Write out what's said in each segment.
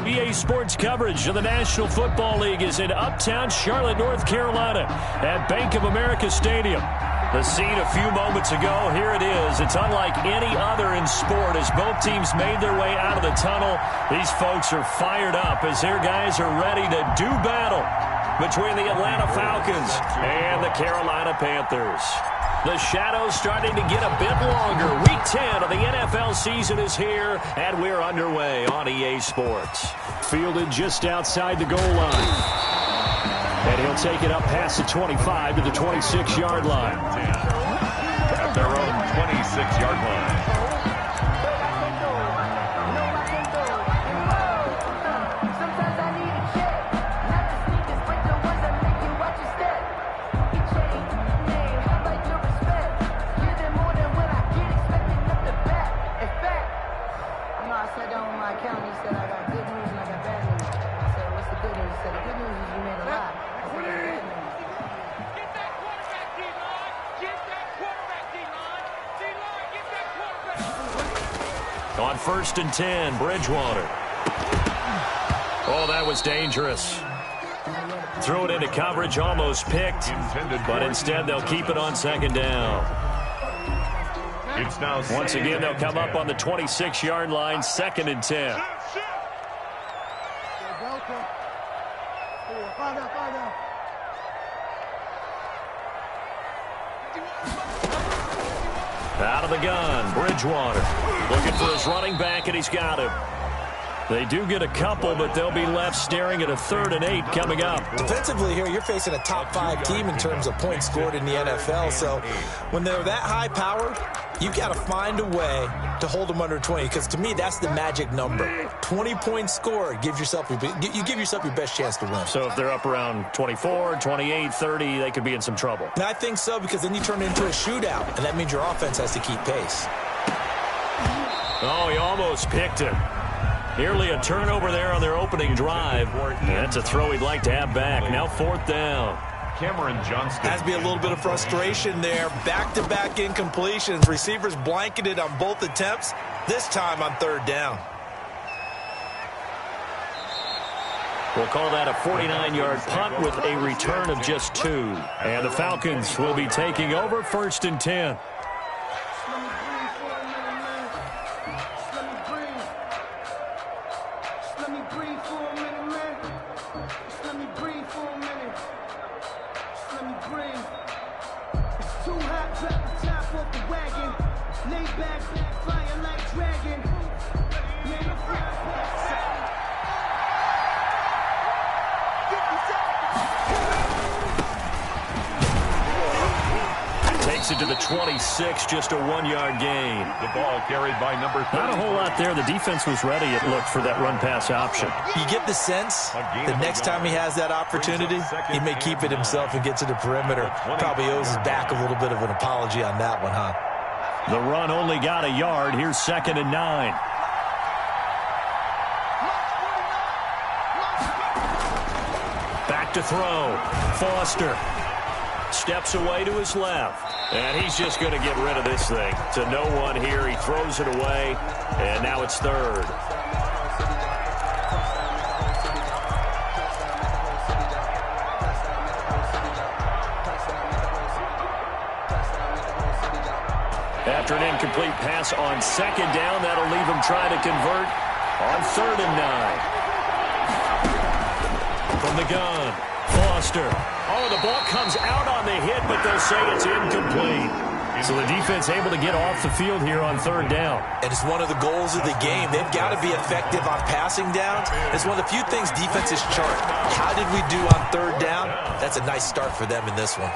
EA Sports coverage of the National Football League is in uptown Charlotte, North Carolina at Bank of America Stadium. The scene a few moments ago, here it is. It's unlike any other in sport as both teams made their way out of the tunnel. These folks are fired up as their guys are ready to do battle between the Atlanta Falcons and the Carolina Panthers. The shadows starting to get a bit longer. Week 10 of the NFL season is here, and we're underway on EA Sports. Fielded just outside the goal line. And he'll take it up past the 25 to the 26-yard line. At their own 26-yard line. On 1st and 10, Bridgewater. Oh, that was dangerous. Threw it into coverage, almost picked, but instead they'll keep it on 2nd down. Once again, they'll come up on the 26-yard line, 2nd and 10. Out of the gun, Bridgewater. Looking for his running back, and he's got him. They do get a couple, but they'll be left staring at a 3rd and 8 coming up. Defensively here, you're facing a top-5 team in terms of points scored in the NFL. So when they're that high-powered, you've got to find a way to hold them under 20. Because to me, that's the magic number. 20 points scored, you give yourself your best chance to win. So if they're up around 24, 28, 30, they could be in some trouble. And I think so, because then you turn it into a shootout, and that means your offense has to keep pace. Oh, he almost picked him. Nearly a turnover there on their opening drive. That's a throw he'd like to have back. Now 4th down. Cameron Johnston. Has to be a little bit of frustration there. Back-to-back incompletions. Receivers blanketed on both attempts. This time on 3rd down. We'll call that a 49-yard punt with a return of just 2. And the Falcons will be taking over 1st and 10. It to the 26, just a 1-yard gain. The ball carried by number 30. Not a whole lot there. The defense was ready, it looked, for that run-pass option. You get the sense the next time he has that opportunity, he may keep it himself and get to the perimeter. Probably owes his back a little bit of an apology on that one, huh? The run only got a yard. Here's 2nd and 9. Back to throw. Foster steps away to his left. And he's just going to get rid of this thing. To no one here. He throws it away. And now it's 3rd. After an incomplete pass on 2nd down, that'll leave him trying to convert on 3rd and 9. From the gun, Foster. Oh, the ball comes out on the hit, but they'll say it's incomplete. So the defense able to get off the field here on 3rd down. And it's one of the goals of the game. They've got to be effective on passing downs. It's one of the few things defenses chart. How did we do on 3rd down? That's a nice start for them in this one.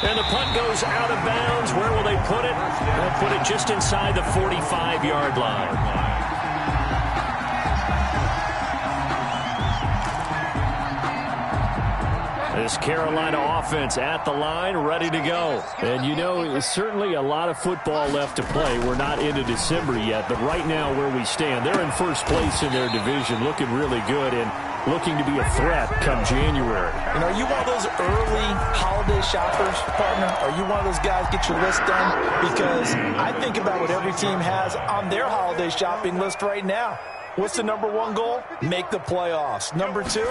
And the punt goes out of bounds. Where will they put it? They'll put it just inside the 45-yard line. This Carolina offense at the line, ready to go. And, you know, there's certainly a lot of football left to play. We're not into December yet, but right now where we stand, they're in first place in their division, looking really good and looking to be a threat come January. And are you one of those early holiday shoppers, partner? Are you one of those guys get your list done? Because I think about what every team has on their holiday shopping list right now. What's the number one goal? Make the playoffs. Number two,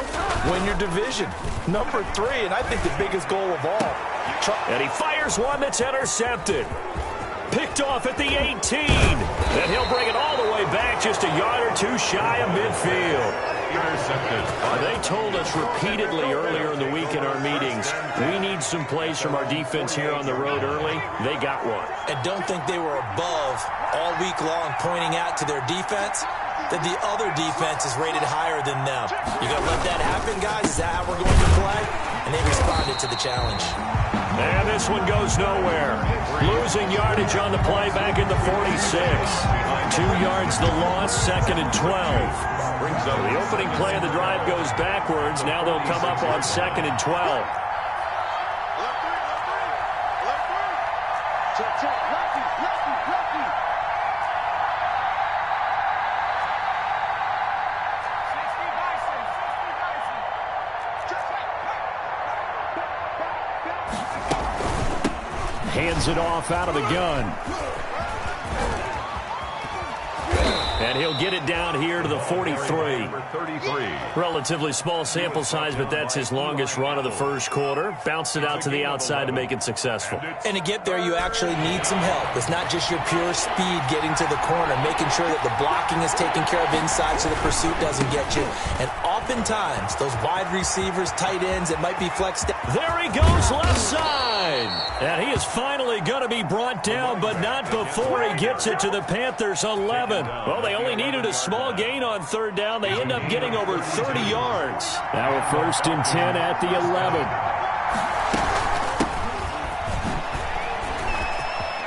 win your division. Number three, and I think the biggest goal of all. And he fires one that's intercepted. Picked off at the 18. And he'll bring it all the way back just a yard or two shy of midfield. Intercepted. They told us repeatedly earlier in the week in our meetings, we need some plays from our defense here on the road early. They got one. And don't think they were above all week long pointing out to their defense that the other defense is rated higher than them. You going to let that happen, guys? Is that how we're going to play? And they responded to the challenge. And this one goes nowhere. Losing yardage on the play back in the 46. 2 yards the loss, 2nd and 12. The opening play of the drive goes backwards. Now they'll come up on 2nd and 12. Hands it off out of the gun. And he'll get it down here to the 43. Relatively small sample size, but that's his longest run of the first quarter. Bounced it out to the outside to make it successful. And to get there, you actually need some help. It's not just your pure speed getting to the corner, making sure that the blocking is taken care of inside so the pursuit doesn't get you. And oftentimes, those wide receivers, tight ends, it might be flexed. There he goes, left side. And he is finally going to be brought down, but not before he gets it to the Panthers' 11. Well, they only needed a small gain on third down. They end up getting over 30 yards. Now a 1st and 10 at the 11.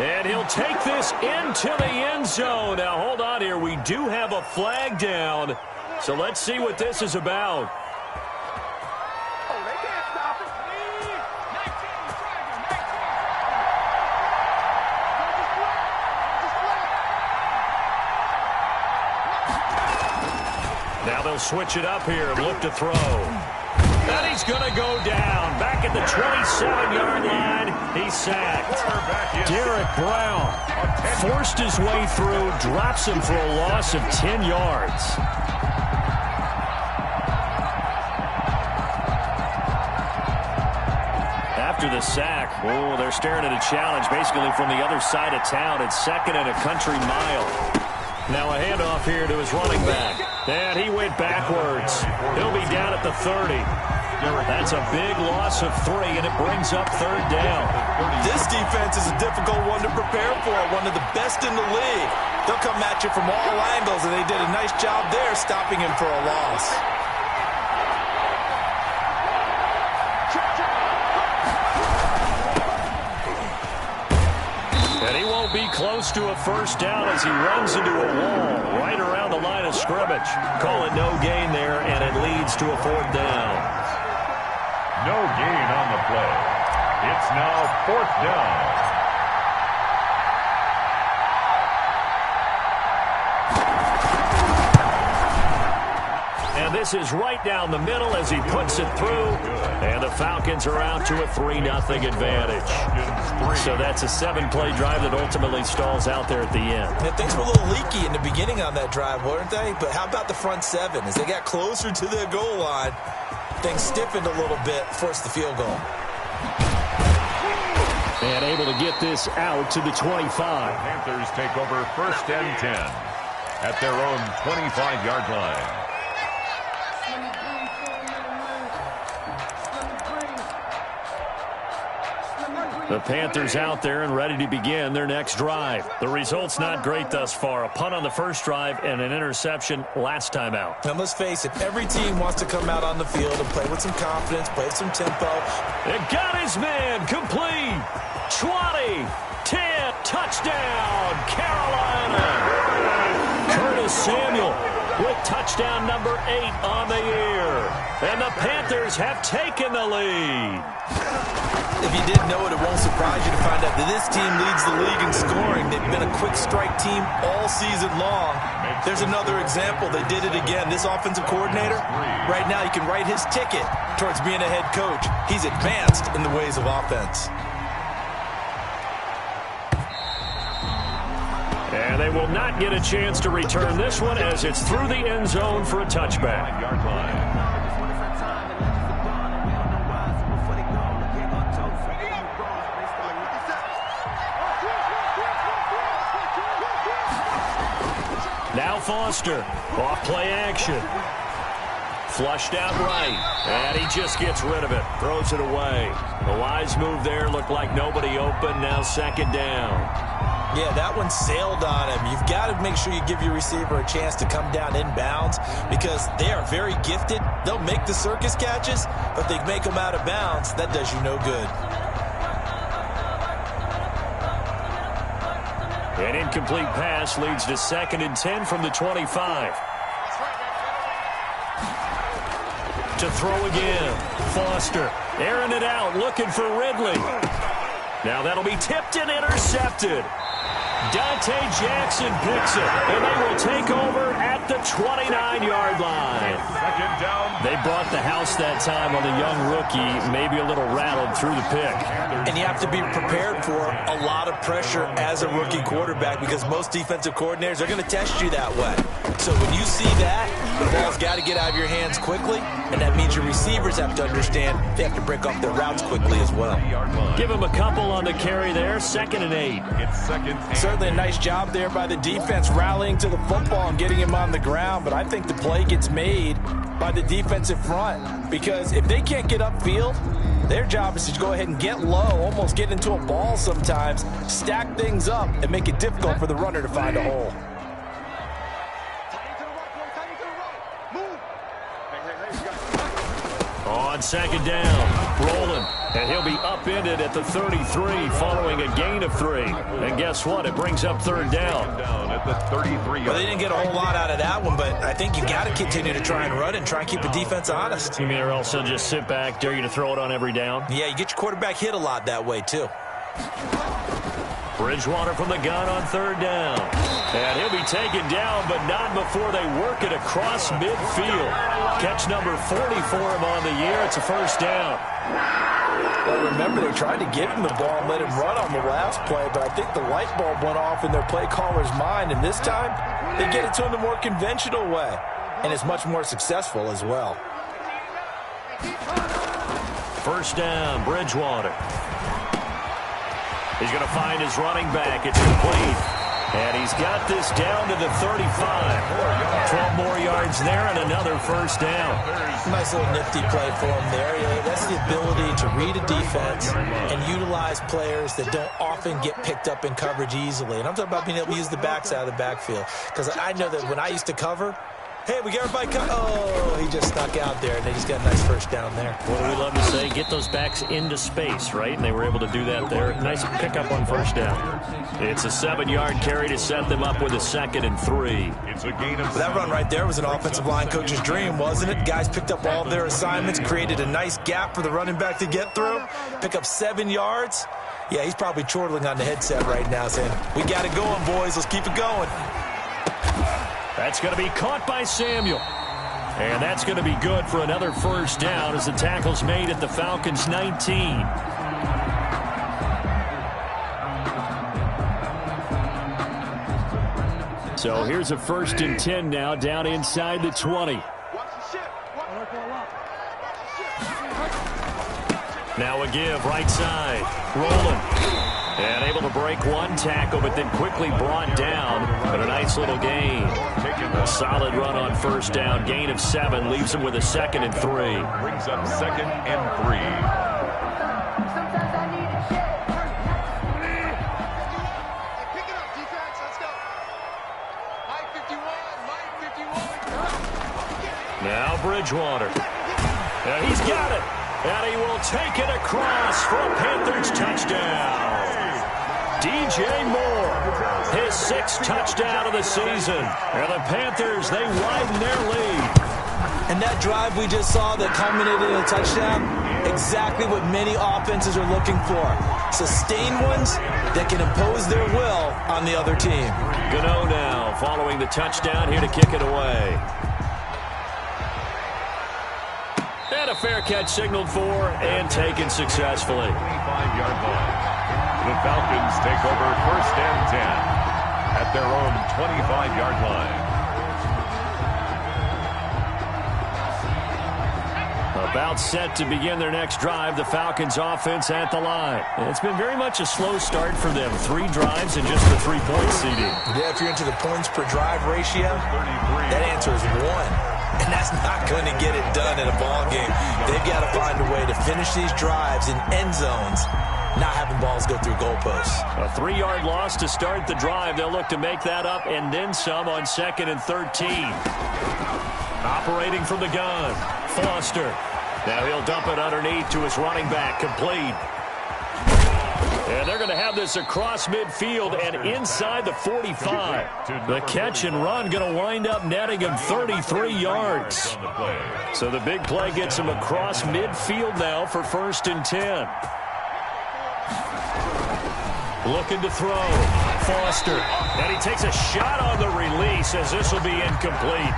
And he'll take this into the end zone. Now, hold on here. We do have a flag down. So let's see what this is about. Now they'll switch it up here and look to throw. And he's going to go down. Back at the 27-yard line, he's sacked. Derek Brown forced his way through, drops him for a loss of 10 yards. After the sack, they're staring at a challenge basically from the other side of town. It's 2nd and a country mile. Now a handoff here to his running back. And he went backwards. He'll be down at the 30. That's a big loss of 3, and it brings up 3rd down. This defense is a difficult one to prepare for, one of the best in the league. They'll come at you from all angles, and they did a nice job there stopping him for a loss. And he won't be close to a 1st down as he runs into a wall right around the line of scrimmage. Call it no gain there, and it leads to a 4th down. No gain on the play. It's now 4th down. And this is right down the middle as he puts it through. And the Falcons are out to a 3-0 advantage. So that's a 7-play drive that ultimately stalls out there at the end. Yeah, things were a little leaky in the beginning on that drive, weren't they? But how about the front 7? As they got closer to their goal line, things stiffened a little bit, forced the field goal. And able to get this out to the 25. Panthers take over 1st and 10 at their own 25-yard line. The Panthers out there and ready to begin their next drive. The result's not great thus far. A punt on the first drive and an interception last time out. And let's face it, every team wants to come out on the field and play with some confidence, play with some tempo. It got his man complete. 20, 10, touchdown, Carolina. Curtis Samuel with touchdown number 8 on the year. And the Panthers have taken the lead. If you didn't know it, it won't surprise you to find out that this team leads the league in scoring. They've been a quick strike team all season long. There's another example. They did it again. This offensive coordinator, right now you can write his ticket towards being a head coach. He's advanced in the ways of offense. And they They will not get a chance to return this one as it's through the end zone for a touchback. Now Foster, off play action. Flushed out right, and he just gets rid of it, throws it away. The wise move there, looked like nobody open, now second down. Yeah, that one sailed on him. You've got to make sure you give your receiver a chance to come down inbounds because they are very gifted. They'll make the circus catches, but they make them out of bounds. That does you no good. An incomplete pass leads to 2nd and 10 from the 25. To throw again. Foster airing it out, looking for Ridley. Now that'll be tipped and intercepted. Dante Jackson picks it, and they will take over at the 29-yard line. Second down. They brought the house that time on the young rookie, maybe a little rattled through the pick. And you have to be prepared for a lot of pressure as a rookie quarterback because most defensive coordinators are going to test you that way. So when you see that, the ball's got to get out of your hands quickly, and that means your receivers have to understand they have to break off their routes quickly as well. Give him a couple on the carry there, 2nd and 8. It's second. Certainly a nice job there by the defense rallying to the football and getting him on the ground, but I think the play gets made by the defensive front because if they can't get upfield, their job is to go ahead and get low, almost get into a ball sometimes, stack things up, and make it difficult for the runner to find a hole. On 2nd down, rolling, and he'll be upended at the 33 following a gain of 3. And guess what? It brings up 3rd down. Down at the 33. Well, they didn't get a whole lot out of that one, but I think you got to continue to try and run and try and keep the defense honest. You mean or else they'll just sit back, dare you to throw it on every down? Yeah, you get your quarterback hit a lot that way, too. Bridgewater from the gun on 3rd down. And he'll be taken down, but not before they work it across midfield. Catch number 40 for him on the year. It's a 1st down. Well, remember, they tried to give him the ball and let him run on the last play, but I think the light bulb went off in their play caller's mind, and this time they get it to him the more conventional way, and it's much more successful as well. 1st down, Bridgewater. He's going to find his running back. It's complete. And he's got this down to the 35. 12 more yards there and another 1st down. Nice little nifty play for him there. Yeah, that's the ability to read a defense and utilize players that don't often get picked up in coverage easily. And I'm talking about being able to use the backs out of the backfield. Because I know that when I used to cover, hey, we got everybody oh, he just snuck out there, and they just got a nice 1st down there. What do we love to say? Get those backs into space, right? And they were able to do that there. Nice pickup on 1st down. It's a 7-yard carry to set them up with a 2nd and 3. It's a gain of that run right there was an offensive line coach's dream, wasn't it? Guys picked up all of their assignments, created a nice gap for the running back to get through, pick up 7 yards. Yeah, he's probably chortling on the headset right now saying, we got it going, boys. Let's keep it going. That's going to be caught by Samuel. And that's going to be good for another 1st down as the tackle's made at the Falcons' 19. So here's a 1st and 10 now down inside the 20. Now a give, right side, rolling. And able to break one tackle, but then quickly brought down. But a nice little gain. A solid run on 1st down. Gain of 7 leaves him with a 2nd and 3. Brings up 2nd and 3. Now Bridgewater. And he's got it. And he will take it across for a Panthers touchdown. DJ Moore, his 6th touchdown of the season. And the Panthers, they widen their lead. And that drive we just saw that culminated in a touchdown, exactly what many offenses are looking for. Sustained ones that can impose their will on the other team. Gano now following the touchdown here to kick it away. And a fair catch signaled for and taken successfully. 25-yard line. The Falcons take over 1st and 10. at their own 25-yard line. About set to begin their next drive, the Falcons offense at the line. It's been very much a slow start for them. 3 drives and just the 3-point CD. Yeah, if you're into the points per drive ratio, that answer is 1. And that's not going to get it done in a ball game. They've got to find a way to finish these drives in end zones, not having balls go through goalposts. A 3-yard loss to start the drive. They'll look to make that up and then some on 2nd and 13. Operating from the gun, Foster. Now he'll dump it underneath to his running back, complete. And they're going to have this across midfield and inside the 45. The catch and run going to wind up netting him 33 yards. So the big play gets him across midfield now for 1st and 10. Looking to throw. Foster. And he takes a shot on the release as this will be incomplete.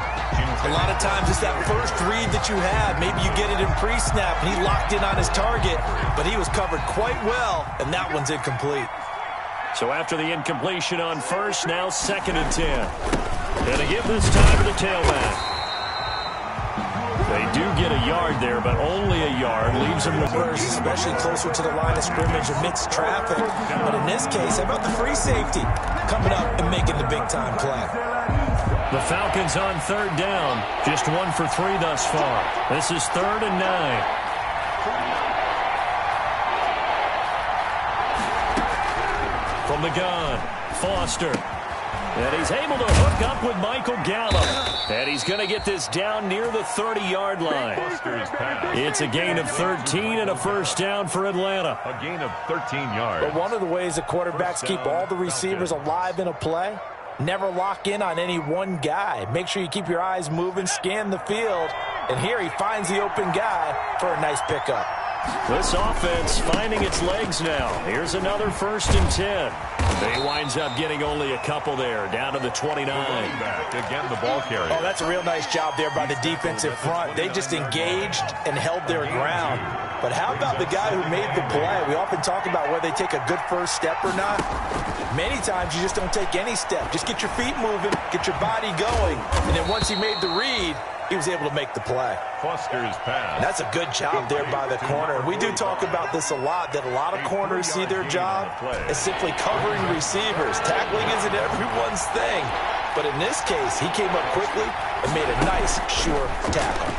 A lot of times it's that first read that you have. Maybe you get it in pre-snap, and he locked in on his target, but he was covered quite well, and that one's incomplete. So after the incompletion on 1st, now 2nd and 10. And again this time to the tailback. They do get a yard there, but only a yard leaves them with worse, especially closer to the line of scrimmage amidst traffic. But in this case, how about the free safety coming up and making the big-time play? The Falcons on 3rd down. Just 1 for 3 thus far. This is 3rd and 9. From the gun, Foster. And he's able to hook up with Michael Gallup. And he's going to get this down near the 30-yard line. It's a gain of 13 and a 1st down for Atlanta. A gain of 13 yards. But one of the ways the quarterbacks keep all the receivers alive in a play, never lock in on any one guy. Make sure you keep your eyes moving, scan the field. And here he finds the open guy for a nice pickup. This offense finding its legs now. Here's another 1st and 10. He winds up getting only a couple there, down to the 29. Again, the ball carrier. Oh, that's a real nice job there by the defensive front. They just engaged and held their ground. But how about the guy who made the play? We often talk about whether they take a good first step or not. Many times you just don't take any step. Just get your feet moving, get your body going. And then once he made the read, he was able to make the play. Foster's pass. And that's a good job there by the corner. And we do talk about this a lot, that a lot of corners see their job as simply covering receivers. Tackling isn't everyone's thing. But in this case, he came up quickly and made a nice, sure tackle.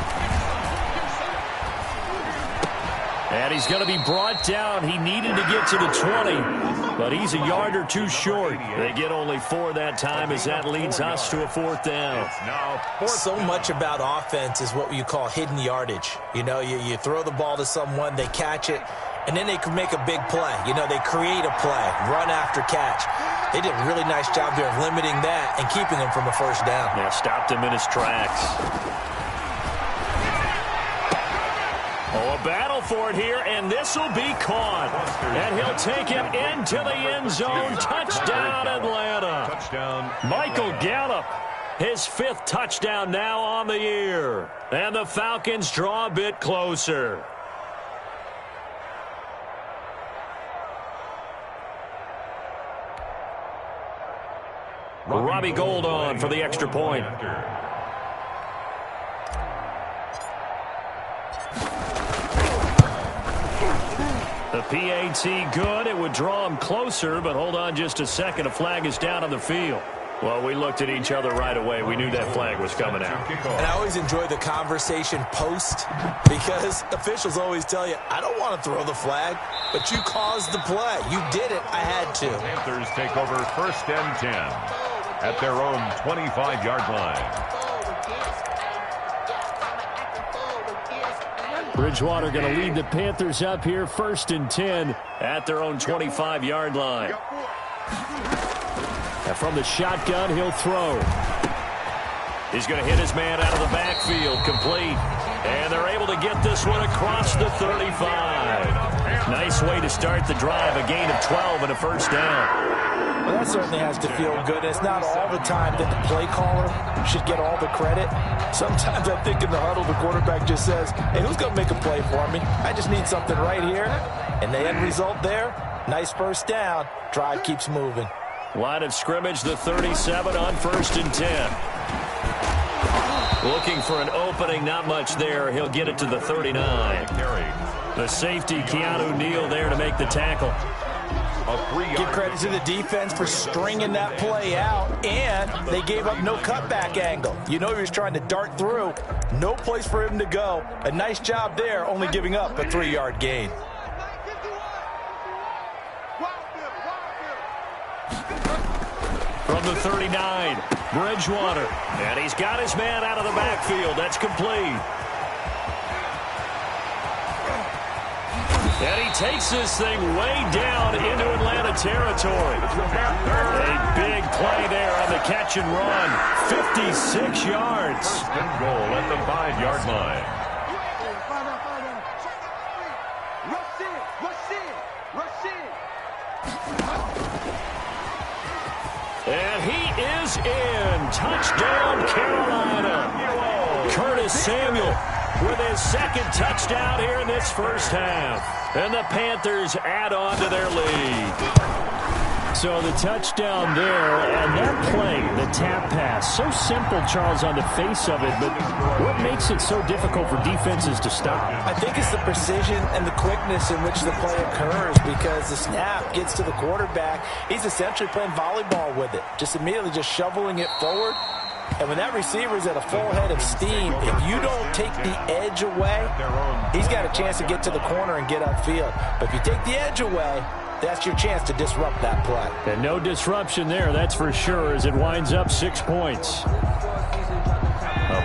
And he's going to be brought down. He needed to get to the 20, but he's a yard or 2 short. They get only 4 that time as that leads us to a 4th down. So much about offense is what you call hidden yardage. You know, you throw the ball to someone, they catch it, and then they can make a big play. You know, they create a play, run after catch. They did a really nice job there of limiting that and keeping him from a 1st down. Yeah, stopped him in his tracks. Oh, a battle for it here, and this will be caught. And he'll take it into the end zone. Touchdown, Atlanta. Michael Gallup, his 5th touchdown now on the year. And the Falcons draw a bit closer. Robbie Gould on for the extra point. The PAT good. It would draw him closer, but hold on just a second. A flag is down on the field. Well, we looked at each other right away. We knew that flag was coming out. And I always enjoy the conversation post because officials always tell you, I don't want to throw the flag, but you caused the play. You did it. I had to. Panthers take over 1st and 10 at their own 25-yard line. Bridgewater going to lead the Panthers up here 1st and 10 at their own 25-yard line. And from the shotgun, he'll throw. He's going to hit his man out of the backfield, complete. And they're able to get this one across the 35. Nice way to start the drive, a gain of 12 and a 1st down. Well, that certainly has to feel good. It's not all the time that the play caller should get all the credit. Sometimes I think in the huddle, the quarterback just says, hey, who's going to make a play for me? I just need something right here. And the end result there, nice 1st down. Drive keeps moving. Line of scrimmage, the 37 on 1st and 10. Looking for an opening, not much there. He'll get it to the 39. The safety, Keanu Neal, there to make the tackle. Give credit to the defense for stringing that play out, and they gave up no cutback angle. You know he was trying to dart through. No place for him to go. A nice job there, only giving up a 3-yard gain. From the 39, Bridgewater. And he's got his man out of the backfield. That's complete. And he takes this thing way down into Atlanta territory. A big play there on the catch and run. 56 yards. First and goal at the 5-yard line. And he is in. Touchdown, Carolina. Curtis Samuel with his second touchdown here in this first half. And the Panthers add on to their lead. So the touchdown there, and that play, the tap pass, so simple, Charles, on the face of it, but what makes it so difficult for defenses to stop? I think it's the precision and the quickness in which the play occurs, because the snap gets to the quarterback. He's essentially playing volleyball with it, just immediately just shoveling it forward. And when that receiver's at a full head of steam, if you don't take the edge away, he's got a chance to get to the corner and get upfield. But if you take the edge away, that's your chance to disrupt that play. And no disruption there, that's for sure, as it winds up 6 points.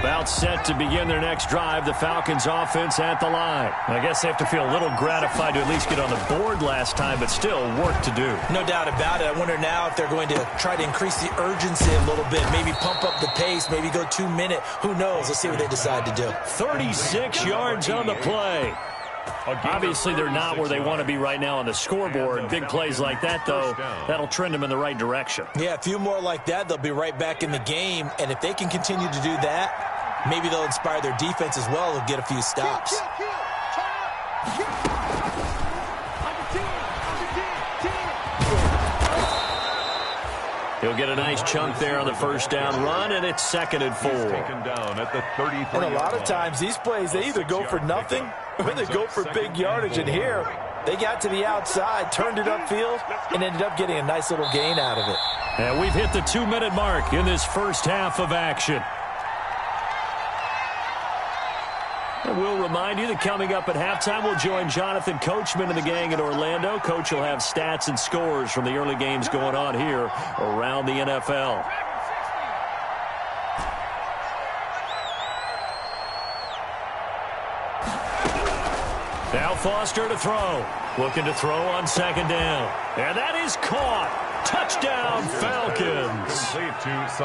About set to begin their next drive, the Falcons offense at the line. I guess they have to feel a little gratified to at least get on the board last time, but still work to do. No doubt about it. I wonder now if they're going to try to increase the urgency a little bit, maybe pump up the pace, maybe go 2-minute. Who knows? Let's see what they decide to do. 36 yards on the play. Obviously, they're not where they want to be right now on the scoreboard. Big plays like that, though, that'll trend them in the right direction. Yeah, a few more like that, they'll be right back in the game. And if they can continue to do that, maybe they'll inspire their defense as well and get a few stops. He'll get a nice chunk there on the first down run, and it's 2nd and 4. Taken down at the 33. And a lot of times, these plays, they either go for nothing or they go for big yardage. And here, they got to the outside, turned it upfield, and ended up getting a nice little gain out of it. And we've hit the 2-minute mark in this first half of action. And we'll remind you that coming up at halftime, we'll join Jonathan Coachman and the gang in Orlando. Coach will have stats and scores from the early games going on here around the NFL. Now Foster to throw. Looking to throw on 2nd down. And that is caught. Touchdown, Falcons.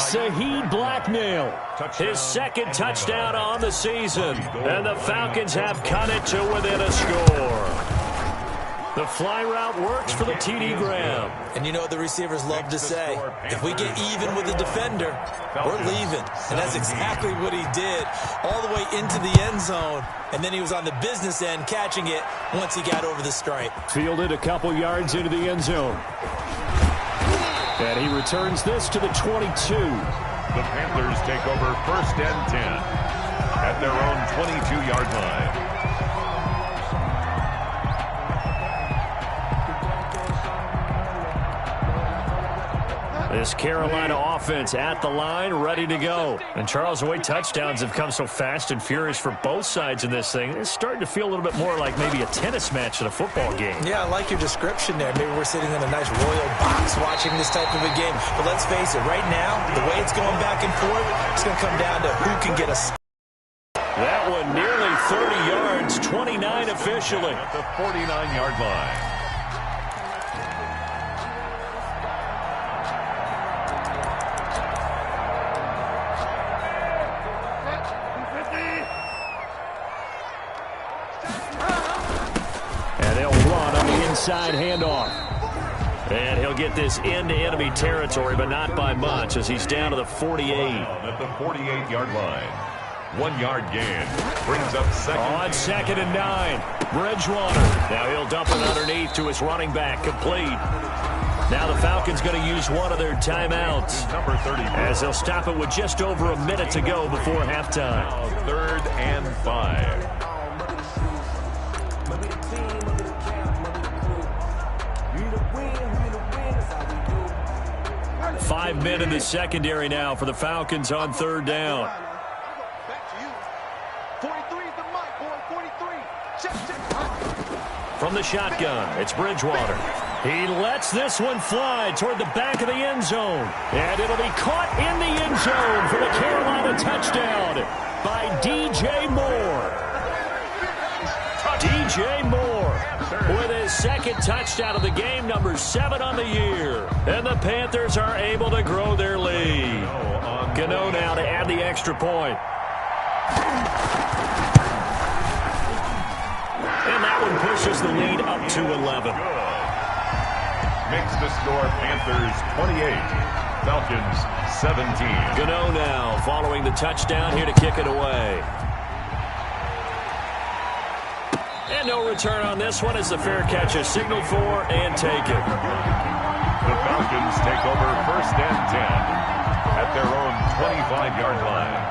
Saheed Blacknell, his 2nd touchdown on the season. And the Falcons have cut it to within a score. The fly route works for the TD Graham. And you know what the receivers love to say? If we get even with the defender, we're leaving. And that's exactly what he did, all the way into the end zone. And then he was on the business end catching it once he got over the stripe. Fielded a couple yards into the end zone. And he returns this to the 22. The Panthers take over 1st and 10 at their own 22-yard line. This Carolina offense at the line, ready to go. And Charles, the way touchdowns have come so fast and furious for both sides in this thing, it's starting to feel a little bit more like maybe a tennis match at a football game. Yeah, I like your description there. Maybe we're sitting in a nice royal box watching this type of a game. But let's face it, right now, the way it's going back and forth, it's going to come down to who can get a... That one nearly 30 yards, 29 officially. At the 49-yard line. Inside handoff. And he'll get this into enemy territory, but not by much, as he's down to the 48. At the 48-yard line. 1-yard gain. Brings up 2nd. On 2nd and 9. Bridgewater. Now he'll dump it underneath to his running back. Complete. Now the Falcons going to use one of their timeouts Number 30. as they'll stop it with just over a minute to go before halftime. Now 3rd and 5. 5 men in the secondary now for the Falcons on 3rd down. From the shotgun, it's Bridgewater. He lets this one fly toward the back of the end zone. And it'll be caught in the end zone for the Carolina touchdown by DJ Moore. DJ Moore with his second touchdown of the game, number 7 on the year. And the Panthers are able to grow their lead. Gano now to add the extra point. And that one pushes the lead up to 11. Makes the score Panthers 28, Falcons 17. Gano now following the touchdown here to kick it away. And no return on this one as the fair catch is signaled for and taken. The Falcons take over 1st and 10 at their own 25-yard line.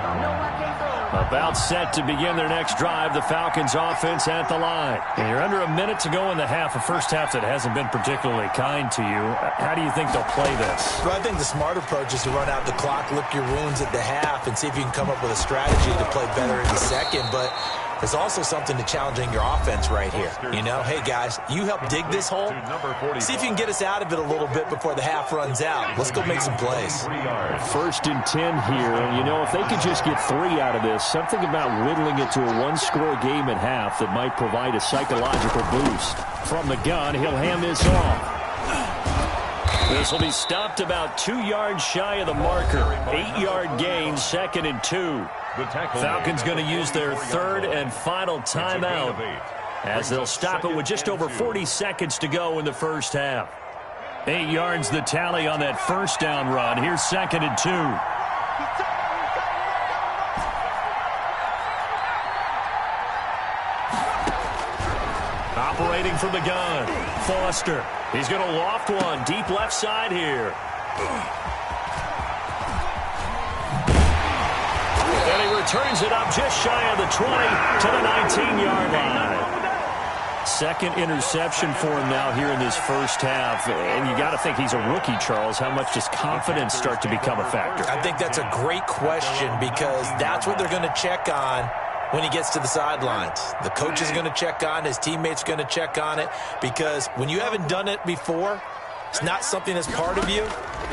About set to begin their next drive, the Falcons offense at the line. And you're under a minute to go in the half, a first half that hasn't been particularly kind to you. How do you think they'll play this? Well, I think the smart approach is to run out the clock, lick your wounds at the half, and see if you can come up with a strategy to play better in the second. But there's also something to challenging your offense right here. You know, hey, guys, you help dig this hole. See if you can get us out of it a little bit before the half runs out. Let's go make some plays. 1st and 10 here. And, you know, if they could just get 3 out of this, something about whittling it to a one-score game at half that might provide a psychological boost. From the gun, he'll hand this off. This will be stopped about 2 yards shy of the marker. 8-yard gain, 2nd and 2. Falcons going to use their 3rd and final timeout as they'll stop it with just over 40 seconds to go in the first half. 8 yards the tally on that first down run. Here's 2nd and 2. Operating from the gun, Foster. He's going to loft one deep left side here. And he returns it up just shy of the 20 to the 19-yard line. Second interception for him now here in this first half. And you got to think he's a rookie, Charles. How much does confidence start to become a factor? I think that's a great question because that's what they're going to check on when he gets to the sidelines. The coach is going to check on, his teammates are going to check on it, because when you haven't done it before, it's not something that's part of you.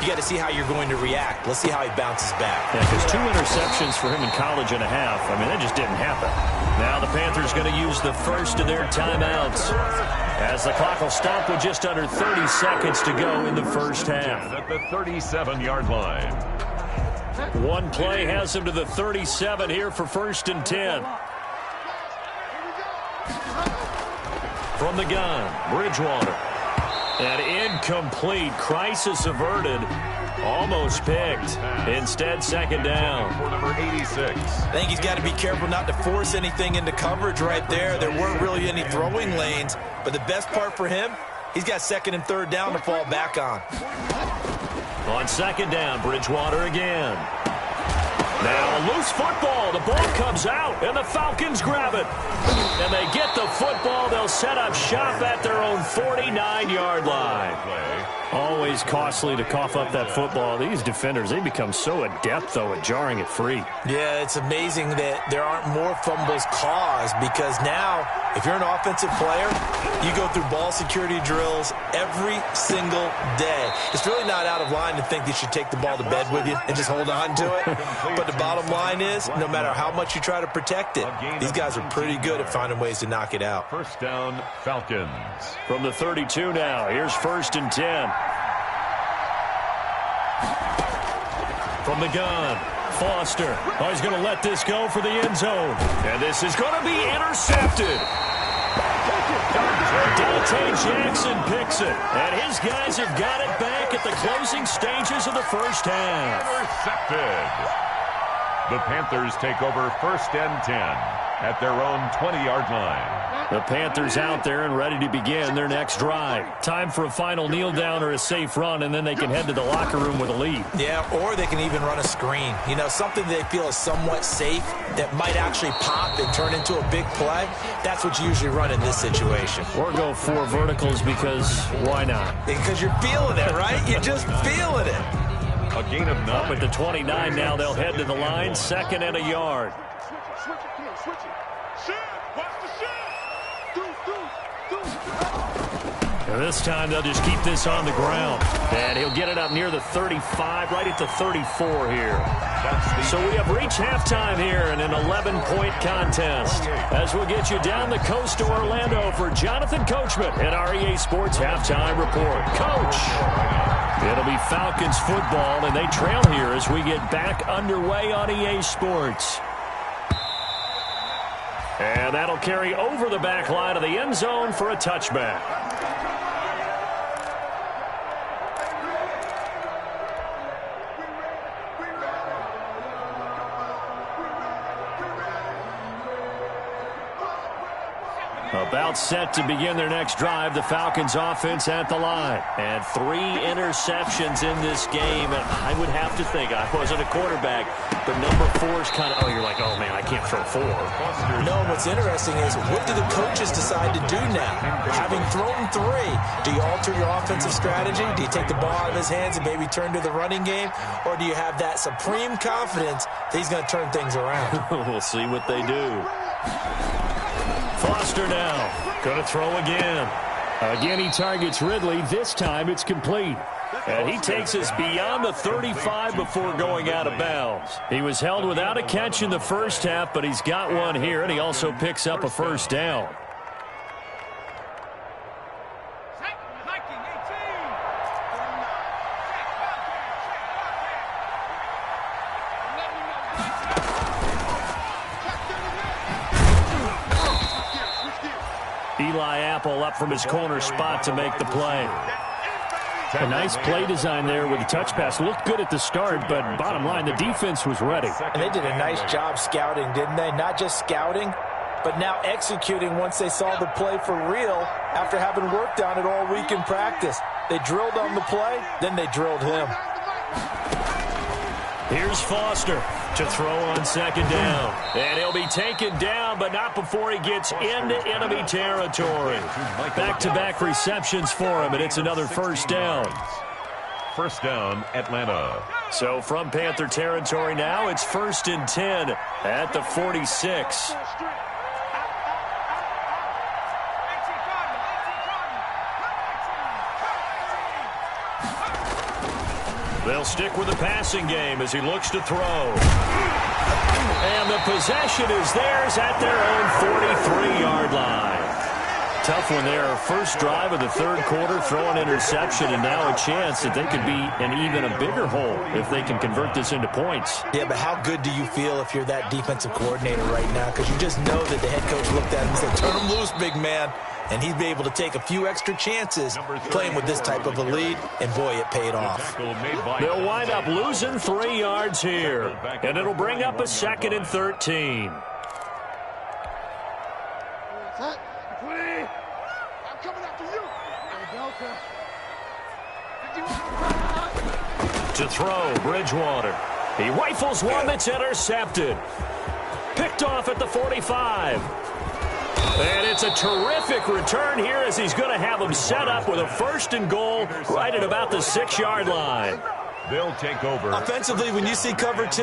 You got to see how you're going to react. Let's see how he bounces back. Yeah, because 2 interceptions for him in college and a half. I mean, that just didn't happen. Now the Panthers going to use the first of their timeouts as the clock will stop with just under 30 seconds to go in the first half. At the 37-yard line. One play has him to the 37 here for 1st and 10. From the gun, Bridgewater. An incomplete, crisis averted, almost picked. Instead, 2nd down. For number 86. I think he's got to be careful not to force anything into coverage right there. There weren't really any throwing lanes, but the best part for him, he's got 2nd and 3rd down to fall back on. On 2nd down, Bridgewater again. Now a loose football. The ball comes out, and the Falcons grab it. And they get the football. They'll set up shop at their own 49-yard line. Always costly to cough up that football. These defenders, they become so adept, though, at jarring it free. Yeah, it's amazing that there aren't more fumbles caused because now, if you're an offensive player, you go through ball security drills every single day. It's really not out of line to think that you should take the ball to bed with you and just hold on to it. But the bottom line is, no matter how much you try to protect it, these guys are pretty good at finding ways to knock it out. 1st down, Falcons. From the 32 now, here's 1st and 10. From the gun, Foster. Oh, he's going to let this go for the end zone. And this is going to be intercepted. Dante Jackson picks it. And his guys have got it back at the closing stages of the first half. Intercepted. The Panthers take over 1st and 10 at their own 20-yard line. The Panthers out there and ready to begin their next drive. Time for a final kneel down or a safe run, and then they can head to the locker room with a lead. Yeah, or they can even run a screen. You know, something they feel is somewhat safe that might actually pop and turn into a big play. That's what you usually run in this situation. Or go 4 verticals because why not? Because you're feeling it, right? You're just feeling it. A gain of 9. Up at the 29 now, they'll head to the line, 2nd and a yard. And this time they'll just keep this on the ground. And he'll get it up near the 35, right at the 34 here. So we have reached halftime here in an 11-point contest. As we'll get you down the coast to Orlando for Jonathan Coachman at our EA Sports Halftime Report. Coach! It'll be Falcons football, and they trail here as we get back underway on EA Sports. And that'll carry over the back line of the end zone for a touchback. About set to begin their next drive, the Falcons offense at the line. And 3 interceptions in this game. And I would have to think, I wasn't a quarterback, but number 4 is kind of, oh, you're like, oh, man, I can't throw 4. No, what's interesting is what do the coaches decide to do now? Having thrown 3, do you alter your offensive strategy? Do you take the ball out of his hands and maybe turn to the running game? Or do you have that supreme confidence that he's going to turn things around? We'll see what they do. Foster now, going to throw again. Again, he targets Ridley. This time it's complete. And he takes us beyond the 35 before going out of bounds. He was held without a catch in the first half, but he's got one here, and he also picks up a first down. Eli Apple up from his corner spot to make the play. A nice play design there with the touch pass. Looked good at the start, but bottom line, the defense was ready. And they did a nice job scouting, didn't they? Not just scouting, but now executing once they saw the play for real after having worked on it all week in practice. They drilled on the play, then they drilled him. Here's Foster to throw on second down. And he'll be taken down, but not before he gets into enemy territory. Back-to-back receptions for him, and it's another first down. First down, Atlanta. So from Panther territory now, it's 1st and 10 at the 46. They'll stick with the passing game as he looks to throw. And the possession is theirs at their own 43-yard line. Tough one there. First drive of the third quarter, throw an interception, and now a chance that they could be in even a bigger hole if they can convert this into points. Yeah, but how good do you feel if you're that defensive coordinator right now? Because you just know that the head coach looked at him and said, turn him loose, big man. And he'd be able to take a few extra chances playing with this type of a lead, and boy, it paid off. They'll wind up losing 3 yards here, and it'll bring up a 2nd and 13. To throw, Bridgewater. He rifles one that's intercepted. Picked off at the 45. And it's a terrific return here as he's going to have him set up with a 1st and goal right at about the 6-yard line. They'll take over. Offensively, when you see cover 2,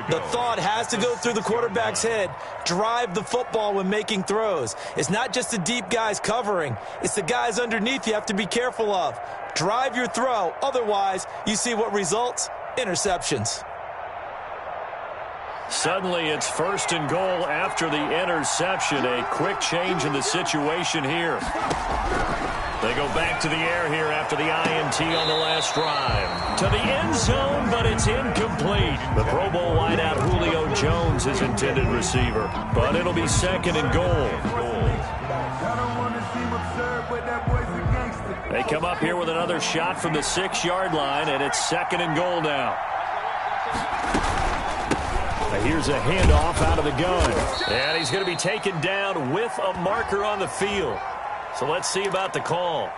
the thought has to go through the quarterback's head. Drive the football when making throws. It's not just the deep guys covering. It's the guys underneath you have to be careful of. Drive your throw. Otherwise, you see what results? Interceptions. Suddenly, it's 1st and goal after the interception. A quick change in the situation here. They go back to the air here after the INT on the last drive. To the end zone, but it's incomplete. The Pro Bowl wideout Julio Jones is intended receiver. But it'll be 2nd and goal. They come up here with another shot from the 6-yard line, and it's 2nd and goal now. Here's a handoff out of the gun. And he's going to be taken down with a marker on the field. So let's see about the call.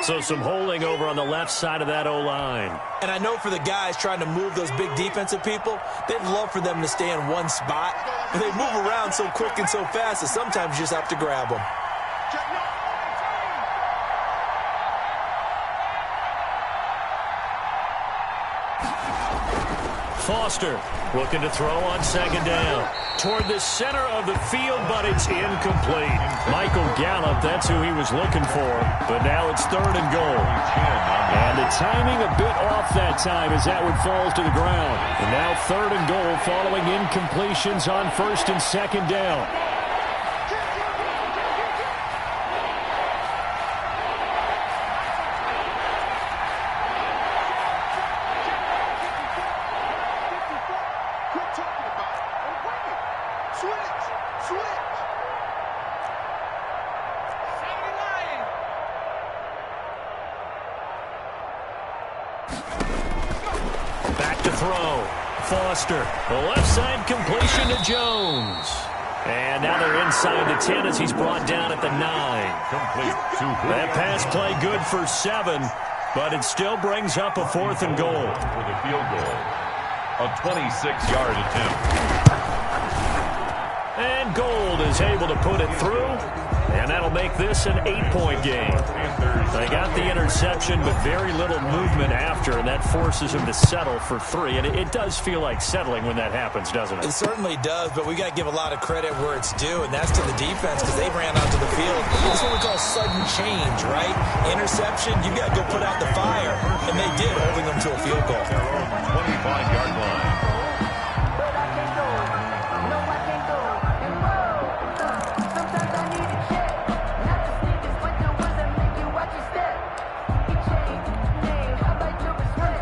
So some holding over on the left side of that O-line. And I know for the guys trying to move those big defensive people, they'd love for them to stay in one spot. But they move around so quick and so fast that sometimes you just have to grab them. Foster looking to throw on second down. Toward the center of the field, but it's incomplete. Michael Gallup, that's who he was looking for. But now it's 3rd and goal. And the timing a bit off that time as that one falls to the ground. And now 3rd and goal following incompletions on 1st and 2nd down. Foster, the left side completion to Jones. And now they're inside the 10 as he's brought down at the 9. That pass play good for 7, but it still brings up a 4th and goal. For the field goal, a 26-yard attempt. And Gold is able to put it through, and that'll make this an 8-point game. They got the interception, but very little movement after, and that forces him to settle for 3. And it does feel like settling when that happens, doesn't it? It certainly does, but we got to give a lot of credit where it's due, and that's to the defense because they ran onto the field. It's what we call sudden change, right? Interception, you got to go put out the fire, and they did, holding them to a field goal. 25-yard line.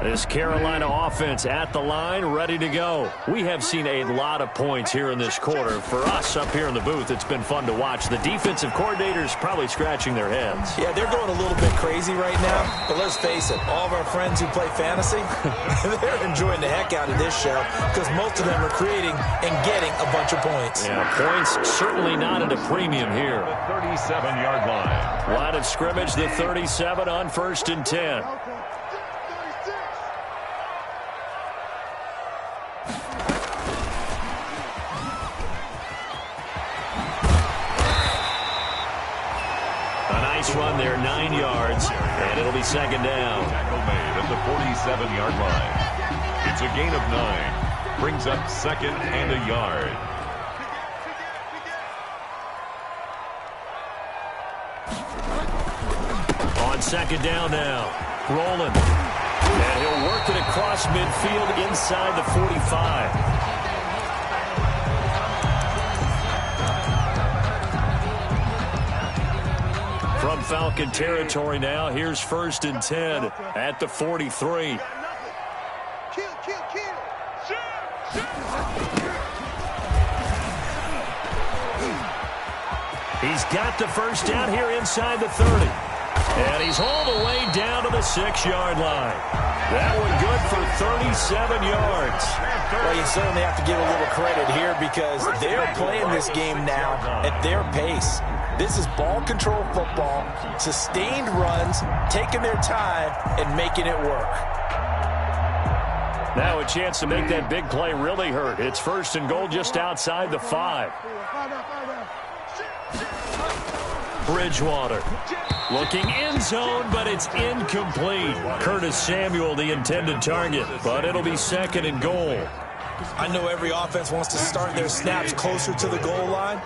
This Carolina offense at the line, ready to go. We have seen a lot of points here in this quarter. For us up here in the booth, it's been fun to watch. The defensive coordinators probably scratching their heads. Yeah, they're going a little bit crazy right now, but let's face it, all of our friends who play fantasy, they're enjoying the heck out of this show because most of them are creating and getting a bunch of points. Yeah, points certainly not at a premium here. The 37-yard line. Line of scrimmage, the 37 on 1st and 10. Run there, 9 yards, and it'll be 2nd down. Tackle made at the 47-yard line. It's a gain of 9. Brings up 2nd and a yard. On 2nd down now, Roland. And he'll work it across midfield inside the 45. From Falcon territory now, here's 1st and 10 at the 43. He's got the first down here inside the 30. And he's all the way down to the 6-yard line. That one good for 37 yards. Well, you certainly have to give a little credit here because they're playing this game now at their pace. This is ball control football, sustained runs, taking their time, and making it work. Now a chance to make that big play really hurt. It's 1st and goal just outside the 5. Bridgewater looking end zone, but it's incomplete. Curtis Samuel, the intended target, but it'll be 2nd and goal. I know every offense wants to start their snaps closer to the goal line,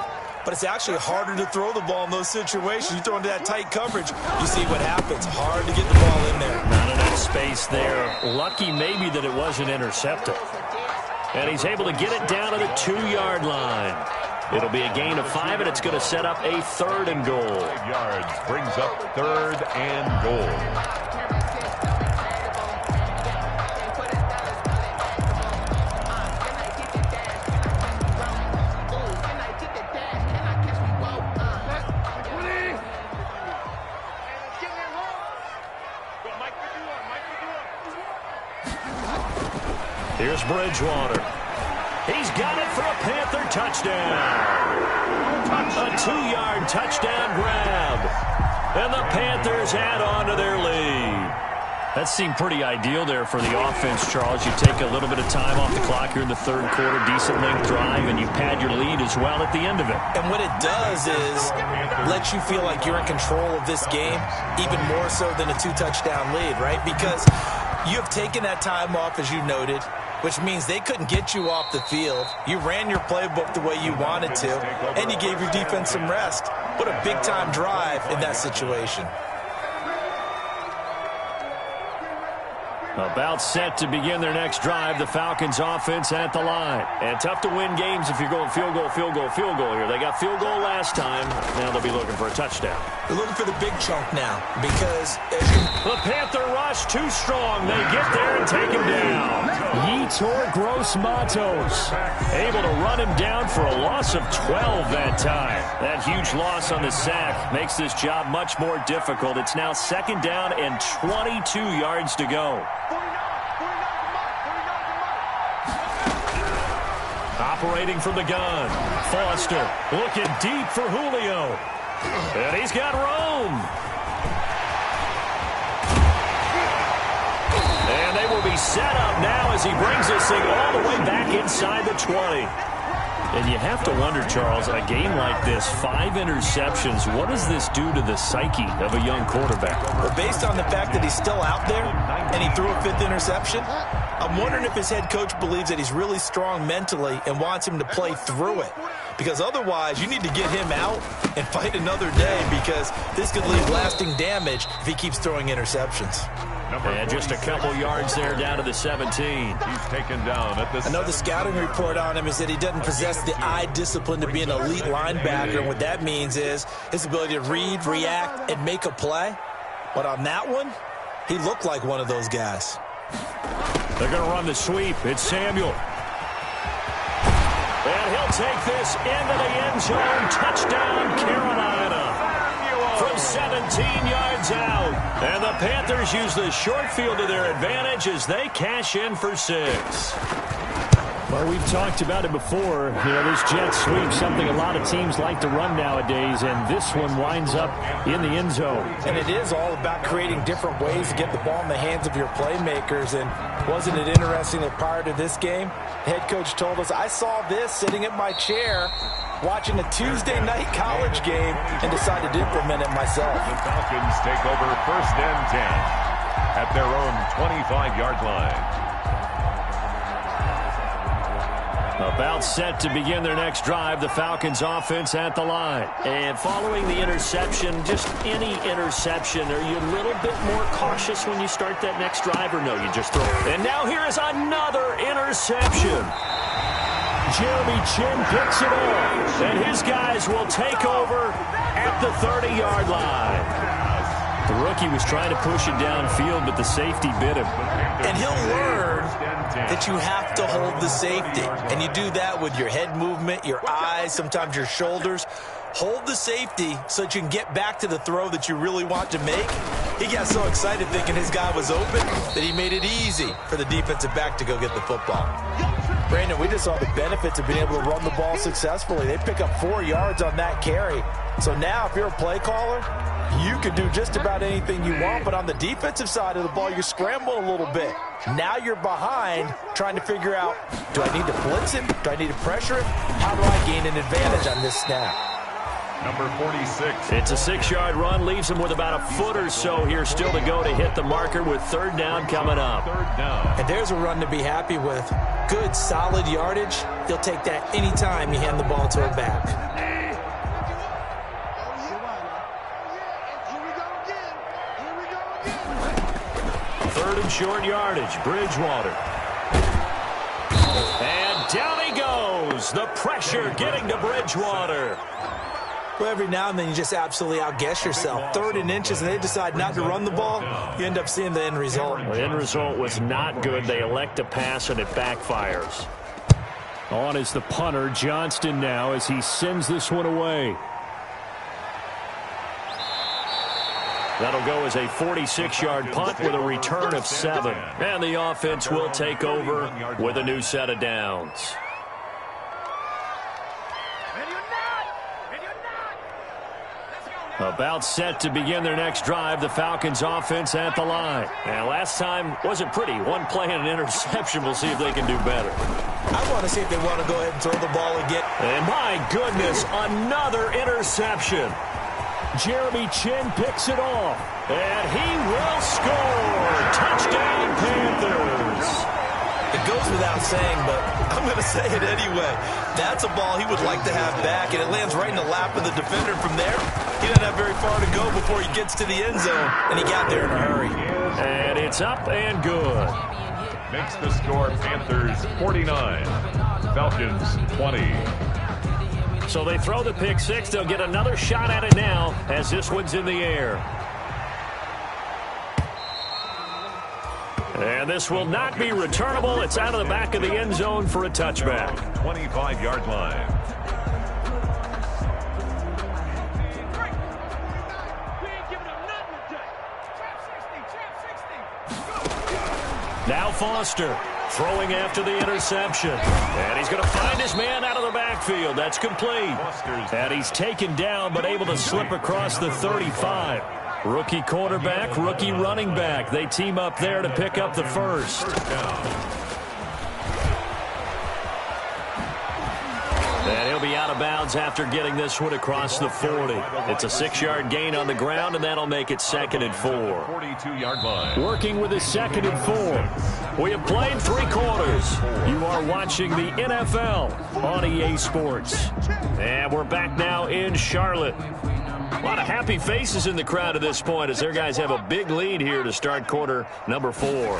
but it's actually harder to throw the ball in those situations. You throw into that tight coverage, you see what happens. Hard to get the ball in there. Not enough space there. Lucky maybe that it wasn't intercepted. And he's able to get it down to the 2-yard line. It'll be a gain of 5, and it's going to set up a 3rd and goal. 5 yards brings up 3rd and goal. Here's Bridgewater. He touchdown. A 2-yard touchdown grab. And the Panthers add on to their lead. That seemed pretty ideal there for the offense, Charles. You take a little bit of time off the clock here in the third quarter, decent length drive, and you pad your lead as well at the end of it. And what it does is let you feel like you're in control of this game, even more so than a 2-touchdown lead, right? Because you have taken that time off, as you noted, which means they couldn't get you off the field. You ran your playbook the way you wanted to, and you gave your defense some rest. What a big-time drive in that situation. About set to begin their next drive. The Falcons offense at the line. And tough to win games if you're going field goal, field goal, field goal here. They got field goal last time. Now they'll be looking for a touchdown. They're looking for the big chunk now because the Panther rush too strong. They get there and take him down. Yetur Gross-Matos able to run him down for a loss of 12 that time. That huge loss on the sack makes this job much more difficult. It's now 2nd down and 22 yards to go. Operating from the gun, Foster looking deep for Julio. And he's got room. And they will be set up now as he brings this thing all the way back inside the 20. And you have to wonder, Charles, a game like this, 5 interceptions, what does this do to the psyche of a young quarterback? Well, based on the fact that he's still out there and he threw a 5th interception, I'm wondering if his head coach believes that he's really strong mentally and wants him to play through it. Because otherwise, you need to get him out and fight another day because this could leave lasting damage if he keeps throwing interceptions. And just a couple yards there down to the 17. He's taken down at the I know the scouting report on him is that he doesn't possess the eye discipline to be an elite linebacker. And what that means is his ability to read, react, and make a play. But on that one, he looked like one of those guys. They're going to run the sweep. It's Samuel. And he'll take this into the end zone. Touchdown, Carolina. From 17 yards out. And the Panthers use the short field to their advantage as they cash in for 6. Well, we've talked about it before. You know, this jet sweep, something a lot of teams like to run nowadays, and this one winds up in the end zone. And it is all about creating different ways to get the ball in the hands of your playmakers. And wasn't it interesting that prior to this game, the head coach told us, I saw this sitting at my chair watching a Tuesday night college game and decided to implement it myself. The Falcons take over 1st and 10 at their own 25-yard line. About set to begin their next drive, the Falcons offense at the line. And following the interception, just any interception, are you a little bit more cautious when you start that next drive, or no, you just throw it? And now here is another interception. Jeremy Chin picks it up, and his guys will take over at the 30-yard line. The rookie was trying to push it downfield, but the safety bit him. And he'll learn that you have to hold the safety. And you do that with your head movement, your eyes, sometimes your shoulders. Hold the safety so that you can get back to the throw that you really want to make. He got so excited thinking his guy was open that he made it easy for the defensive back to go get the football. Brandon, we just saw the benefits of being able to run the ball successfully. They pick up 4 yards on that carry. So now if you're a play caller, you can do just about anything you want, but on the defensive side of the ball, you're scrambling a little bit. Now you're behind trying to figure out, do I need to blitz him? Do I need to pressure him? How do I gain an advantage on this snap? Number 46. It's a 6-yard run, leaves him with about a foot or so here still to go to hit the marker with 3rd down coming up. 3rd down. And there's a run to be happy with. Good, solid yardage. He'll take that anytime you hand the ball to him back. 3rd and short yardage, Bridgewater. And down he goes. The pressure getting to Bridgewater. Well, every now and then you just absolutely outguess yourself. 3rd and inches, and they decide not to run the ball. You end up seeing the end result. The end result was not good. They elect to pass, and it backfires. On is the punter, Johnston now, as he sends this one away. That'll go as a 46-yard punt with a return of 7. And the offense will take over with a new set of downs. About set to begin their next drive, the Falcons offense at the line. And last time wasn't pretty. One play and an interception. We'll see if they can do better. I want to see if they want to go ahead and throw the ball again. And my goodness, another interception. Jeremy Chin picks it off. And he will score. Touchdown, Panthers. It goes without saying, but I'm going to say it anyway. That's a ball he would like to have back, and it lands right in the lap of the defender. From there, he doesn't have very far to go before he gets to the end zone, and he got there in a hurry. And it's up and good. Makes the score Panthers 49, Falcons 20. So they throw the pick six. They'll get another shot at it now as this one's in the air. And this will not be returnable. It's out of the back of the end zone for a touchback. 25-yard line. Now Foster throwing after the interception. And he's going to find his man out of the backfield. That's complete. And he's taken down but able to slip across the 35. Rookie quarterback, rookie running back. They team up there to pick up the first. And he'll be out of bounds after getting this one across the 40. It's a 6-yard gain on the ground, and that'll make it 2nd and 4. 42-yard line. Working with his 2nd and 4. We have played 3 quarters. You are watching the NFL on EA Sports. And we're back now in Charlotte. A lot of happy faces in the crowd at this point as their guys have a big lead here to start quarter number 4.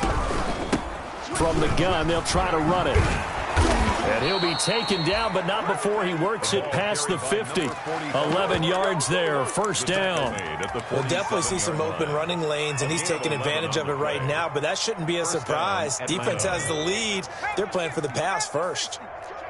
From the gun, they'll try to run it. And he'll be taken down, but not before he works it past the 50. 11 yards there, first down. We'll definitely see some open running lanes, and he's taking advantage of it right now, but that shouldn't be a surprise. Defense has the lead. They're playing for the pass first.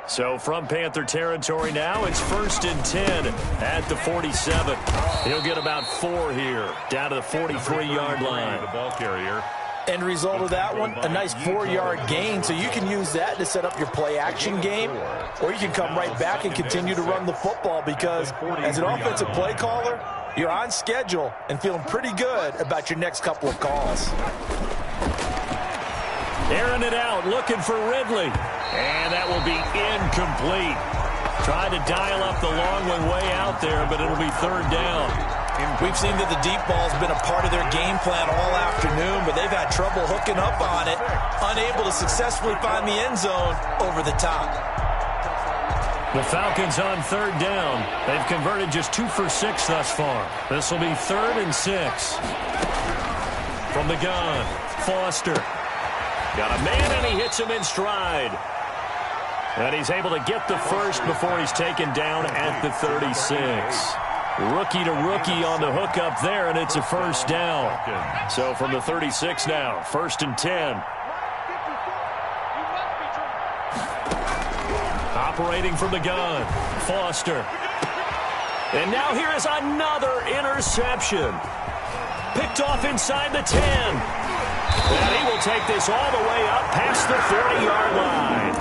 So from Panther territory now, it's 1st and 10 at the 47. He'll get about 4 here, down to the 43-yard line. The ball carrier. End result of that one, a nice 4-yard gain, so you can use that to set up your play-action game, or you can come right back and continue to run the football because as an offensive play caller, you're on schedule and feeling pretty good about your next couple of calls. Airing it out, looking for Ridley. And that will be incomplete. Tried to dial up the long one way out there, but it'll be 3rd down. We've seen that the deep ball's been a part of their game plan all afternoon, but they've had trouble hooking up on it, unable to successfully find the end zone over the top. The Falcons on 3rd down. They've converted just 2 for 6 thus far. This will be 3rd and 6. From the gun, Foster. Got a man, and he hits him in stride. And he's able to get the first before he's taken down at the 36. Rookie to rookie on the hook up there, and it's a first down. So from the 36 now, 1st and 10. Operating from the gun, Foster. And now here is another interception. Picked off inside the 10. And he will take this all the way up past the 40-yard line.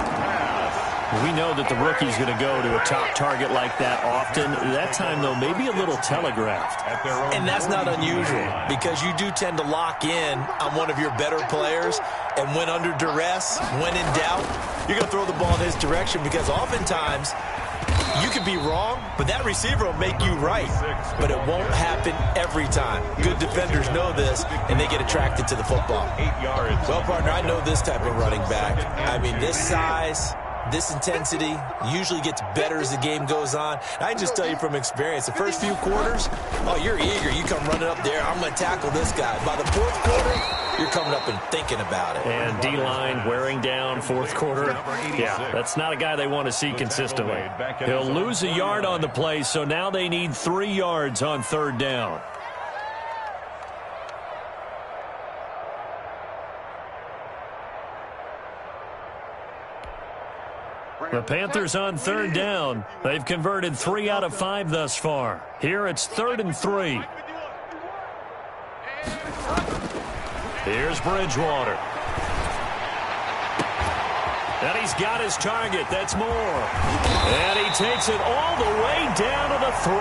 We know that the rookie's going to go to a top target like that often. That time, though, maybe a little telegraphed. And that's not unusual because you do tend to lock in on one of your better players. And when under duress, when in doubt, you're going to throw the ball in his direction because oftentimes you could be wrong, but that receiver will make you right. But it won't happen every time. Good defenders know this, and they get attracted to the football. 8 yards. Well, partner, I know this type of running back. I mean, this size, this intensity usually gets better as the game goes on. I can just tell you from experience, the first few quarters, oh, you're eager. You come running up there, I'm going to tackle this guy. By the 4th quarter, you're coming up and thinking about it. And D-line wearing down 4th quarter. Yeah, that's not a guy they want to see consistently. He'll lose a yard on the play, so now they need 3 yards on 3rd down. The Panthers on 3rd down. They've converted 3 out of 5 thus far. Here it's 3rd and 3. Here's Bridgewater. And he's got his target. That's more. And he takes it all the way down to the 3.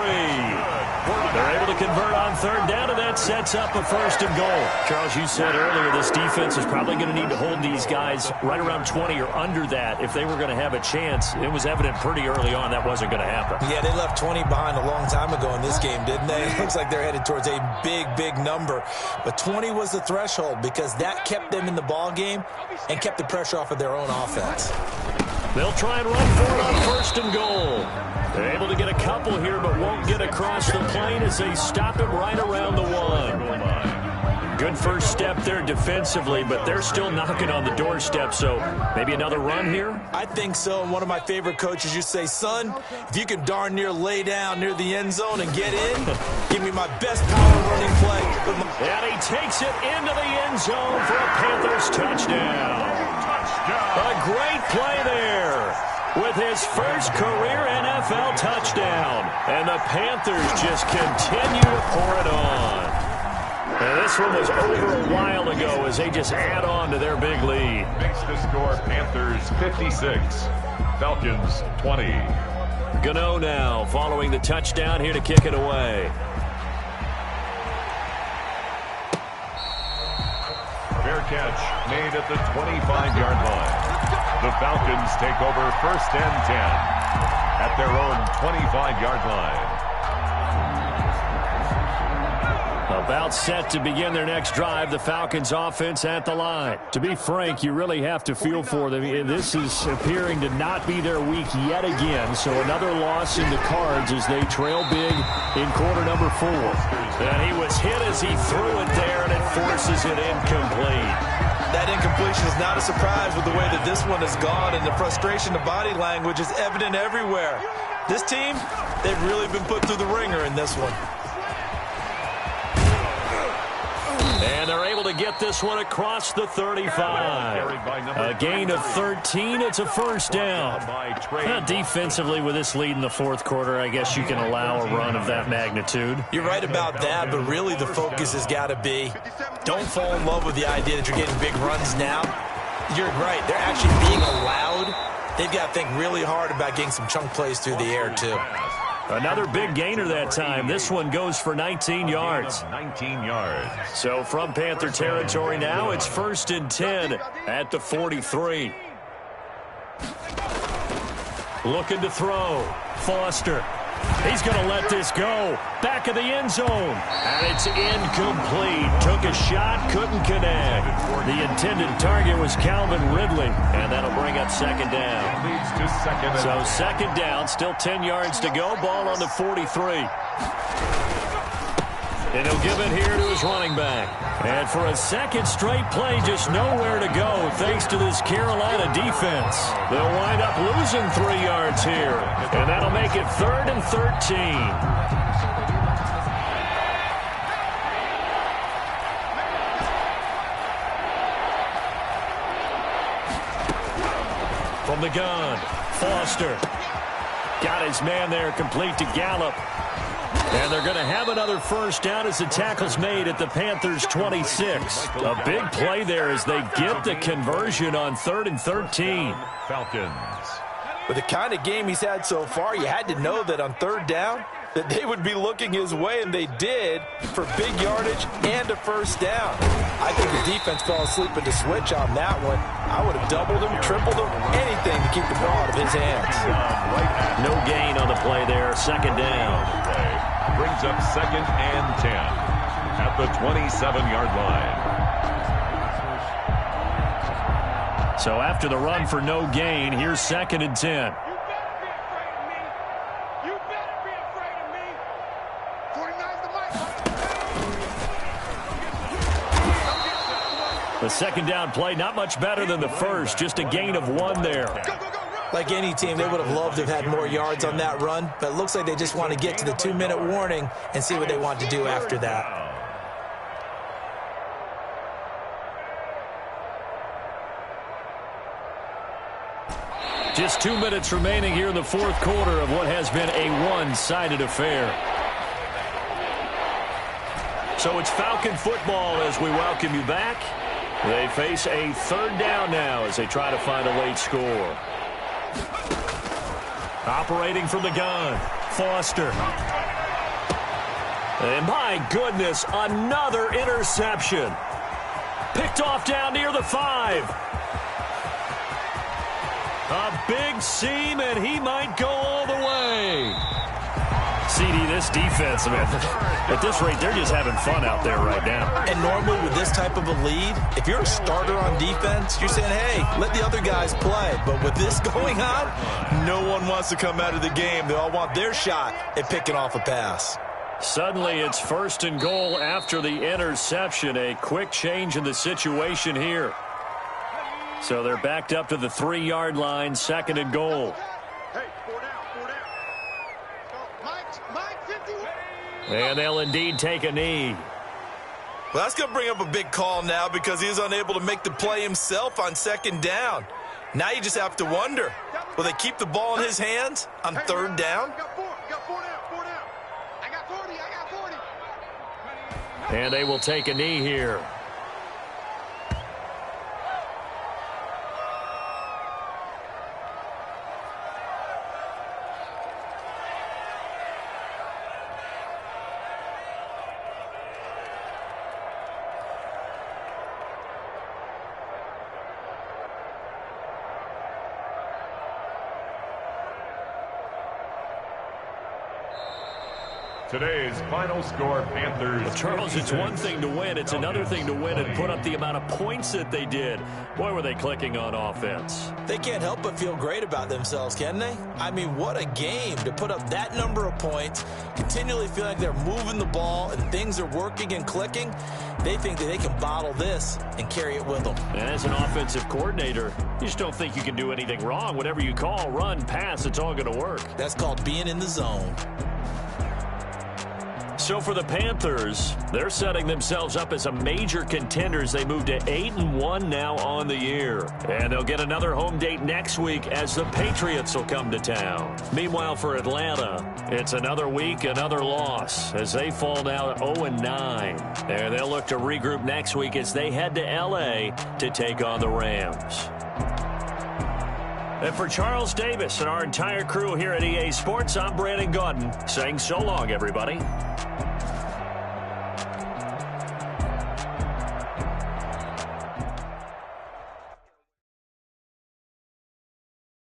They're able to convert on third down, and that sets up a first and goal. Charles, you said earlier this defense is probably going to need to hold these guys right around 20 or under that if they were going to have a chance. It was evident pretty early on that wasn't going to happen. Yeah, they left 20 behind a long time ago in this game, didn't they? It looks like they're headed towards a big, big number. But 20 was the threshold because that kept them in the ball game and kept the pressure off of their own offense. They'll try and run for it on first and goal. They're able to get a couple here, but won't get across the plane as they stop him right around the 1. Good first step there defensively, but they're still knocking on the doorstep, so maybe another run here? I think so. And one of my favorite coaches used to say, son, if you can darn near lay down near the end zone and get in, give me my best power running play. And he takes it into the end zone for a Panthers touchdown. A great play there with his first career NFL touchdown. And the Panthers just continue to pour it on. And this one was over a while ago as they just add on to their big lead. Makes the score Panthers 56, Falcons 20. Gano now following the touchdown here to kick it away. Fair catch made at the 25-yard line. The Falcons take over first and 10 at their own 25-yard line. About set to begin their next drive, the Falcons offense at the line. To be frank, you really have to feel for them. This is appearing to not be their week yet again, so another loss in the cards as they trail big in quarter number 4. And he was hit as he threw it there, and it forces it incomplete. That incompletion is not a surprise with the way that this one has gone, and the frustration of body language is evident everywhere. This team, they've really been put through the ringer in this one. And they're able to get this one across the 35. A gain of 13. It's a first down. Defensively, with this lead in the fourth quarter, I guess you can allow a run of that magnitude. You're right about that, but really the focus has got to be don't fall in love with the idea that you're getting big runs now. You're right. They're actually being allowed. They've got to think really hard about getting some chunk plays through the air, too. Another big gainer that time. This one goes for 19 yards. 19 yards. So from Panther territory now, it's first and 10 at the 43. Looking to throw. Foster. He's going to let this go. Back of the end zone. And it's incomplete. Took a shot, couldn't connect. The intended target was Calvin Ridley. And that'll bring up second down. Leads to second. So second down, still 10 yards to go. Ball on the 43. And he'll give it here to his running back. And for a second straight play, just nowhere to go thanks to this Carolina defense. They'll wind up losing 3 yards here. And that'll make it 3rd and 13. From the gun, Foster. Got his man there, complete to Gallup. And they're going to have another first down as the tackle's made at the Panthers' 26. A big play there as they get the conversion on 3rd and 13. Falcons. With the kind of game he's had so far, you had to know that on third down that they would be looking his way, and they did, for big yardage and a first down. I think the defense fell asleep at the switch on that one. I would have doubled him, tripled him, anything to keep the ball out of his hands. No gain on the play there, second down. Brings up second and 10 at the 27-yard line. So after the run for no gain, here's second and 10. The second down play, not much better than the first, just a gain of 1 there. Like any team, they would have loved to have had more yards on that run, but it looks like they just want to get to the 2-minute warning and see what they want to do after that. Just 2 minutes remaining here in the fourth quarter of what has been a one-sided affair. So it's Falcon football as we welcome you back. They face a third down now as they try to find a late score. Operating from the gun, Foster. And my goodness, another interception. Picked off down near the 5. A big seam, and he might go all the way. CD, this defense, man, at this rate, they're just having fun out there right now. And normally with this type of a lead, if you're a starter on defense, you're saying, hey, let the other guys play. But with this going on, no one wants to come out of the game. They all want their shot at picking off a pass. Suddenly, it's 1st and goal after the interception. A quick change in the situation here. So they're backed up to the 3-yard line, 2nd and goal. And they'll indeed take a knee. Well, that's going to bring up a big call now because he was unable to make the play himself on 2nd down. Now you just have to wonder, will they keep the ball in his hands on 3rd down? And they will take a knee here. Today's final score, Panthers. Well, Charles, it's one thing to win. It's another thing to win and put up the amount of points that they did. Boy, were they clicking on offense. They can't help but feel great about themselves, can they? I mean, what a game to put up that number of points, continually feel like they're moving the ball and things are working and clicking. They think that they can bottle this and carry it with them. And as an offensive coordinator, you just don't think you can do anything wrong. Whatever you call, run, pass, it's all going to work. That's called being in the zone. So for the Panthers, they're setting themselves up as a major contender as they move to 8-1 now on the year. And they'll get another home date next week as the Patriots will come to town. Meanwhile, for Atlanta, it's another week, another loss as they fall now to 0-9. And they'll look to regroup next week as they head to L.A. to take on the Rams. And for Charles Davis and our entire crew here at EA Sports, I'm Brandon Gaudin saying so long, everybody.